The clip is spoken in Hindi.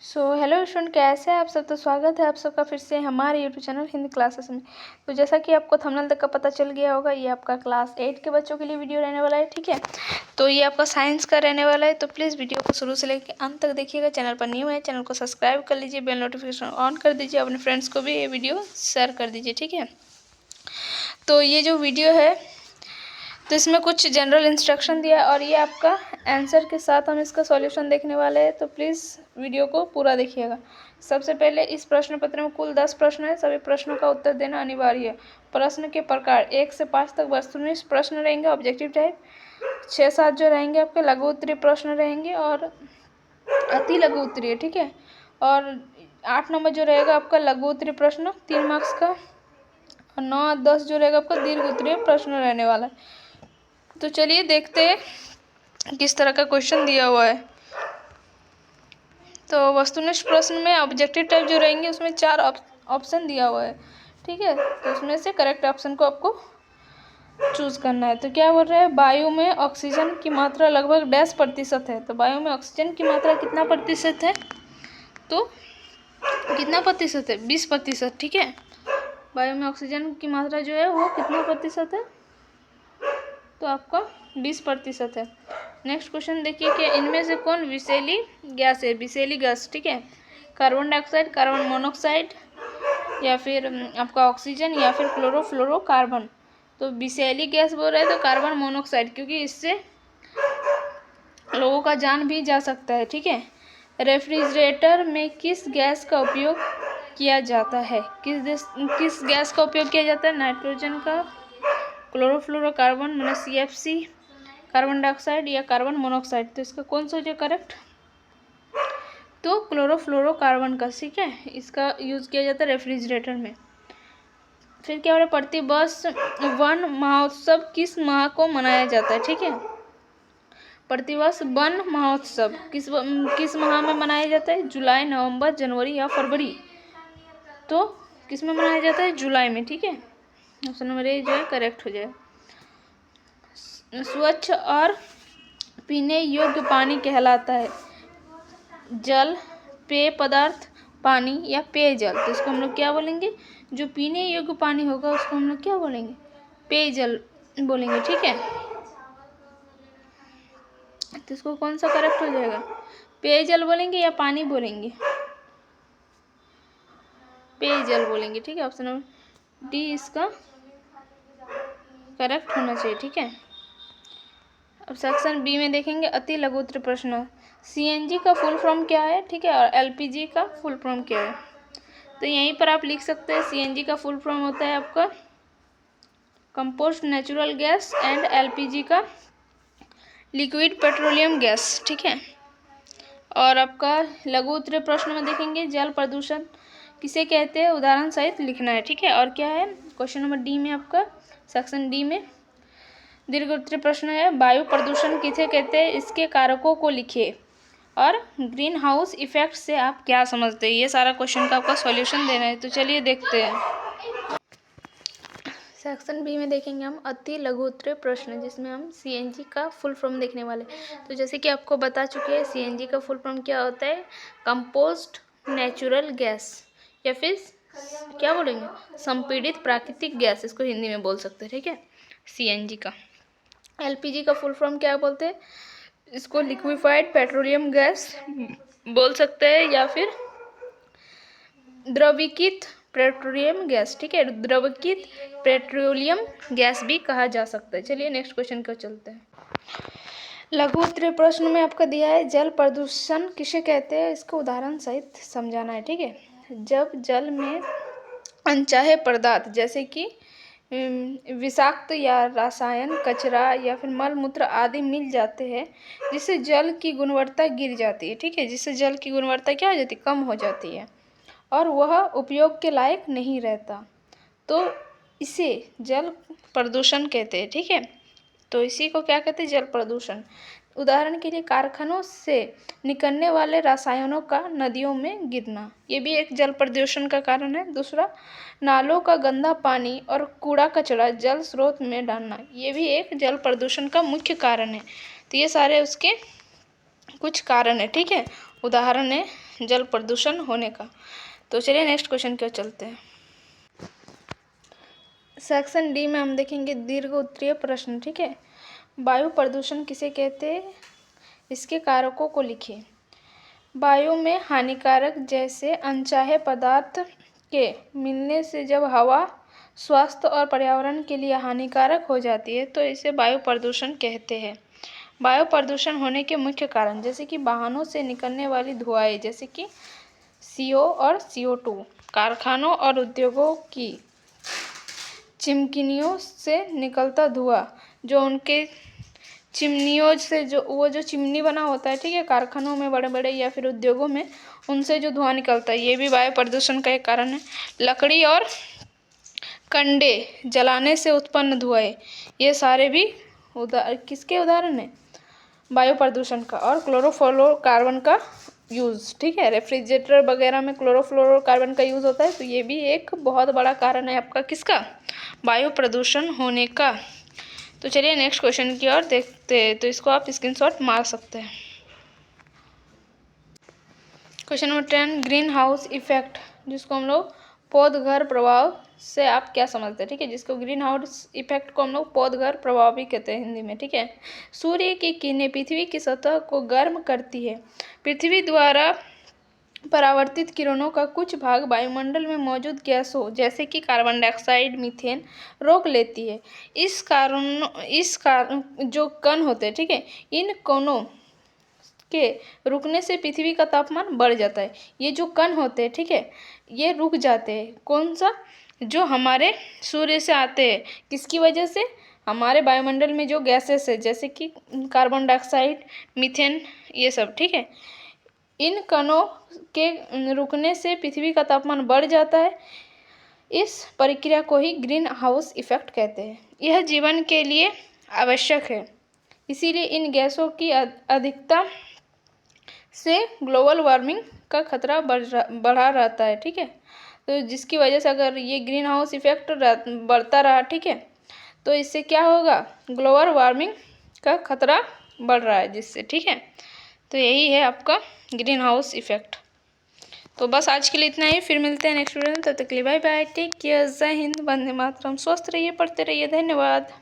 हेलो स्टूडेंट, कैसे हैं आप सब। तो स्वागत है आप सबका फिर से हमारे यूट्यूब चैनल हिंदी क्लासेस में। तो जैसा कि आपको थंबनेल तक का पता चल गया होगा, ये आपका क्लास 8 के बच्चों के लिए वीडियो रहने वाला है। ठीक है, तो ये आपका साइंस का रहने वाला है। तो प्लीज़ वीडियो को शुरू से लेकर अंत तक देखिएगा। चैनल पर न्यू है, चैनल को सब्सक्राइब कर लीजिए, बेल नोटिफिकेशन ऑन कर दीजिए, अपने फ्रेंड्स को भी ये वीडियो शेयर कर दीजिए। ठीक है, तो ये जो वीडियो है तो इसमें कुछ जनरल इंस्ट्रक्शन दिया है और ये आपका आंसर के साथ हम इसका सॉल्यूशन देखने वाले हैं। तो प्लीज़ वीडियो को पूरा देखिएगा। सबसे पहले इस प्रश्न पत्र में कुल 10 प्रश्न है, सभी प्रश्नों का उत्तर देना अनिवार्य है। प्रश्न के प्रकार 1 से 5 तक वस्तुनिष्ठ प्रश्न रहेंगे, ऑब्जेक्टिव टाइप। 6-7 जो रहेंगे आपके लघु उत्तरीय प्रश्न रहेंगे और अति लघु उत्तरीय। ठीक है, और 8 नंबर जो रहेगा आपका लघु उत्तरीय प्रश्न 3 मार्क्स का, और 9-10 जो रहेगा आपका दीर्घ उत्तरीय प्रश्न रहने वाला है। तो चलिए देखते हैं किस तरह का क्वेश्चन दिया हुआ है। तो वस्तुनिष्ठ प्रश्न में ऑब्जेक्टिव टाइप जो रहेंगे उसमें 4 ऑप्शन दिया हुआ है। ठीक है, तो उसमें से करेक्ट ऑप्शन को आपको चूज करना है। तो क्या बोल रहे हैं, वायु में ऑक्सीजन की मात्रा लगभग 10% है। तो वायु में ऑक्सीजन की मात्रा कितना प्रतिशत है, तो कितना प्रतिशत है, 20%। ठीक है, वायु में ऑक्सीजन की मात्रा जो है वो कितना प्रतिशत है, तो आपका 20% है। नेक्स्ट क्वेश्चन देखिए कि इनमें से कौन विषैली गैस है। विषैली गैस, ठीक है, कार्बन डाइऑक्साइड, कार्बन मोनोऑक्साइड, या फिर आपका ऑक्सीजन, या फिर क्लोरोफ्लोरोकार्बन। तो विषैली गैस बोल रहे हैं तो कार्बन मोनोऑक्साइड, क्योंकि इससे लोगों का जान भी जा सकता है। ठीक है, रेफ्रिजरेटर में किस गैस का उपयोग किया जाता है, किस गैस का उपयोग किया जाता है, नाइट्रोजन का, क्लोरोफ्लोरोकार्बन मैंने CFC, कार्बन डाइऑक्साइड, या कार्बन मोनोऑक्साइड। तो इसका कौन सा हो जाए करेक्ट, तो क्लोरोफ्लोरोकार्बन का। ठीक है, इसका यूज़ किया जाता है रेफ्रिजरेटर में। फिर क्या हो रहा है, प्रतिवर्ष वन महोत्सव किस माह को मनाया जाता है। ठीक है, प्रतिवर्ष वन महोत्सव किस माह में मनाया जाता है, जुलाई, नवंबर, जनवरी या फरवरी। तो किस में मनाया जाता है, जुलाई में। ठीक है, ऑप्शन नंबर ए जो है करेक्ट हो जाए। स्वच्छ और पीने योग्य पानी कहलाता है जल, पेय पदार्थ, पानी या पेयजल। तो इसको हम लोग क्या बोलेंगे, जो पीने योग्य पानी होगा उसको हम लोग क्या बोलेंगे, पेयजल बोलेंगे। ठीक है, तो इसको कौन सा करेक्ट हो जाएगा, पेयजल बोलेंगे या पानी बोलेंगे, पेयजल बोलेंगे। ठीक है, ऑप्शन नंबर डी इसका करेक्ट होना चाहिए। ठीक है, अब सेक्शन बी में देखेंगे अति लघु उत्तरीय प्रश्न। CNG का फुल फॉर्म क्या है, ठीक है, और LPG का फुल फॉर्म क्या है। तो यहीं पर आप लिख सकते हैं, CNG का फुल फॉर्म होता है आपका compost natural gas, and LPG का लिक्विड पेट्रोलियम गैस। ठीक है, और आपका लघु उत्तरीय प्रश्न में देखेंगे जल प्रदूषण किसे कहते हैं, उदाहरण सहित लिखना है। ठीक है, और क्या है क्वेश्चन नंबर डी में आपका सेक्शन डी में दीर्घ उत्तरीय प्रश्न है, वायु प्रदूषण किसे कहते हैं, इसके कारकों को लिखिए, और ग्रीन हाउस इफेक्ट से आप क्या समझते हैं। ये सारा क्वेश्चन का आपका सॉल्यूशन देना है। तो चलिए देखते हैं। सेक्शन बी में देखेंगे हम अति लघु उत्तरीय प्रश्न, जिसमें हम CNG का फुल फॉर्म देखने वाले। तो जैसे कि आपको बता चुके हैं, CNG का फुल फॉर्म क्या होता है, कंपोस्ट नेचुरल गैस, या फिर क्या बोलेंगे, संपीड़ित प्राकृतिक गैस, इसको हिंदी में बोल सकते हैं। ठीक है, CNG का। LPG का फुल फॉर्म क्या बोलते हैं, इसको लिक्विफाइड पेट्रोलियम गैस बोल सकते हैं, या फिर द्रवीकृत पेट्रोलियम गैस। ठीक है, द्रवीकृत पेट्रोलियम गैस भी कहा जा सकता है। चलिए नेक्स्ट क्वेश्चन को चलते हैं। लघु उत्तरीय प्रश्न में आपका दिया है जल प्रदूषण किसे कहते हैं, इसको उदाहरण सहित समझाना है। ठीक है, जब जल में अनचाहे पदार्थ जैसे कि विषाक्त या रसायन, कचरा या फिर मल मूत्र आदि मिल जाते हैं, जिससे जल की गुणवत्ता गिर जाती है। ठीक है, जिससे जल की गुणवत्ता क्या हो जाती है, कम हो जाती है, और वह उपयोग के लायक नहीं रहता, तो इसे जल प्रदूषण कहते हैं। ठीक है, तो इसी को क्या कहते हैं, जल प्रदूषण। उदाहरण के लिए कारखानों से निकलने वाले रसायनों का नदियों में गिरना, ये भी एक जल प्रदूषण का कारण है। दूसरा, नालों का गंदा पानी और कूड़ा कचरा जल स्रोत में डालना, ये भी एक जल प्रदूषण का मुख्य कारण है। तो ये सारे उसके कुछ कारण है। ठीक है, उदाहरण है जल प्रदूषण होने का। तो चलिए नेक्स्ट क्वेश्चन की ओर चलते हैं। सेक्शन डी में हम देखेंगे दीर्घ उत्तरीय प्रश्न। ठीक है, वायु प्रदूषण किसे कहते हैं, इसके कारकों को लिखिए। वायु में हानिकारक जैसे अनचाहे पदार्थ के मिलने से जब हवा स्वास्थ्य और पर्यावरण के लिए हानिकारक हो जाती है तो इसे वायु प्रदूषण कहते हैं। वायु प्रदूषण होने के मुख्य कारण जैसे कि वाहनों से निकलने वाली धुआएं जैसे कि CO और CO2, कारखानों और उद्योगों की चिमकिनियों से निकलता धुआं, जो उनके चिमनियों से जो चिमनी बना होता है, ठीक है, कारखानों में बड़े बड़े या फिर उद्योगों में, उनसे जो धुआं निकलता है ये भी वायु प्रदूषण का एक कारण है। लकड़ी और कंडे जलाने से उत्पन्न धुआं, ये सारे भी किसके उदाहरण है, वायु प्रदूषण का। और क्लोरोफ्लोरोकार्बन का यूज़, ठीक है, रेफ्रिजरेटर वगैरह में क्लोरोफ्लोरोकार्बन का यूज़ होता है, तो ये भी एक बहुत बड़ा कारण है आपका किसका, वायु प्रदूषण होने का। तो चलिए नेक्स्ट क्वेश्चन की ओर देखते हैं। तो इसको आप स्क्रीनशॉट मार सकते हैं। Question number 10, green house effect, जिसको हम लोग पौधघर प्रभाव से आप क्या समझते हैं, ठीक है, जिसको ग्रीन हाउस इफेक्ट को हम लोग पौधघर प्रभाव भी कहते हैं हिंदी में। ठीक है, सूर्य की किरणें पृथ्वी की सतह को गर्म करती है। पृथ्वी द्वारा परावर्तित किरणों का कुछ भाग वायुमंडल में मौजूद गैसों जैसे कि कार्बन डाइऑक्साइड, मीथेन रोक लेती है। इस कारण जो कण होते हैं, ठीक है, इन कणों के रुकने से पृथ्वी का तापमान बढ़ जाता है। ये जो कण होते हैं, ठीक है, ये रुक जाते हैं। कौन सा, जो हमारे सूर्य से आते हैं, किसकी वजह से, हमारे वायुमंडल में जो गैसेस है जैसे कि कार्बन डाइऑक्साइड, मीथेन, ये सब, ठीक है, इन कणों के रुकने से पृथ्वी का तापमान बढ़ जाता है। इस प्रक्रिया को ही ग्रीन हाउस इफेक्ट कहते हैं। यह जीवन के लिए आवश्यक है, इसीलिए इन गैसों की अधिकता से ग्लोबल वार्मिंग का खतरा बढ़ा रहता है। ठीक है, तो जिसकी वजह से अगर ये ग्रीन हाउस इफेक्ट बढ़ता रहा, ठीक है, तो इससे क्या होगा, ग्लोबल वार्मिंग का खतरा बढ़ रहा है जिससे। ठीक है, तो यही है आपका ग्रीन हाउस इफेक्ट। तो बस आज के लिए इतना ही, फिर मिलते हैं नेक्स्ट वीडियो में। तब तक के लिए बाय बाय, टेक केयर, जय हिंद, वंदे मातरम, स्वस्थ रहिए, पढ़ते रहिए, धन्यवाद।